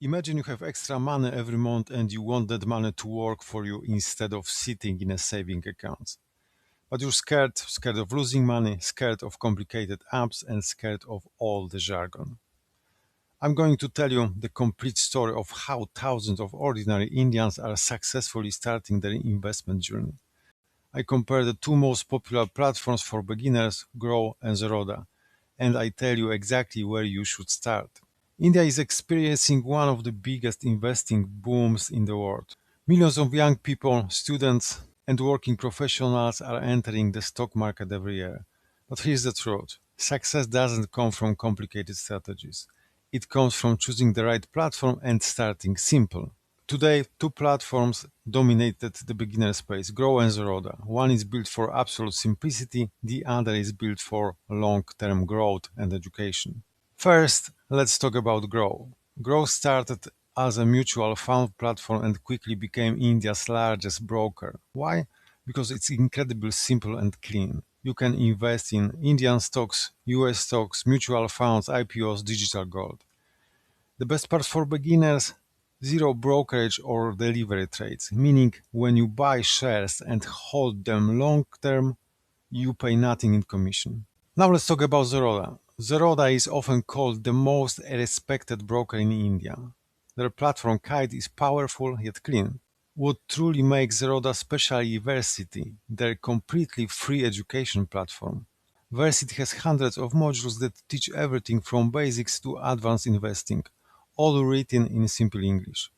Imagine you have extra money every month and you want that money to work for you instead of sitting in a saving account. But you're scared of losing money, scared of complicated apps, and scared of all the jargon. I'm going to tell you the complete story of how thousands of ordinary Indians are successfully starting their investment journey. I compare the two most popular platforms for beginners, Groww and Zerodha, and I tell you exactly where you should start. India is experiencing one of the biggest investing booms in the world. Millions of young people, students, and working professionals are entering the stock market every year. But here's the truth. Success doesn't come from complicated strategies. It comes from choosing the right platform and starting simple. Today, two platforms dominated the beginner space, Groww and Zerodha. One is built for absolute simplicity, the other is built for long-term growth and education. First, let's talk about Groww. Groww started as a mutual fund platform and quickly became India's largest broker. Why? Because it's incredibly simple and clean. You can invest in Indian stocks, US stocks, mutual funds, IPOs, digital gold. The best part for beginners, zero brokerage or delivery trades, meaning when you buy shares and hold them long term, you pay nothing in commission. Now let's talk about Zerodha. Zerodha is often called the most respected broker in India. Their platform Kite is powerful yet clean. What truly makes Zerodha special is Versity, their completely free education platform. Versity has hundreds of modules that teach everything from basics to advanced investing, all written in simple English.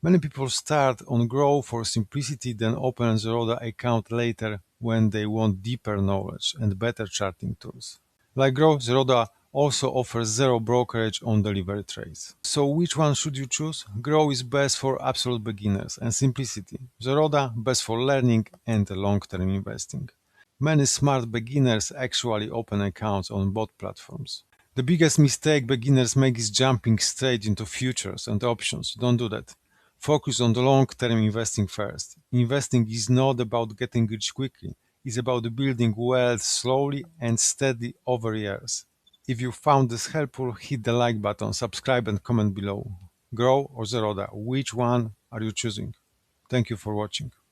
Many people start on Groww for simplicity, then open a Zerodha account later when they want deeper knowledge and better charting tools. Like Groww, Zerodha also offers zero brokerage on delivery trades. So which one should you choose? Groww is best for absolute beginners and simplicity. Zerodha best for learning and long-term investing. Many smart beginners actually open accounts on both platforms. The biggest mistake beginners make is jumping straight into futures and options. Don't do that. Focus on the long-term investing first. Investing is not about getting rich quickly. It's about building wealth slowly and steady over years. If you found this helpful, hit the like button, subscribe and comment below. Groww or Zerodha, which one are you choosing? Thank you for watching.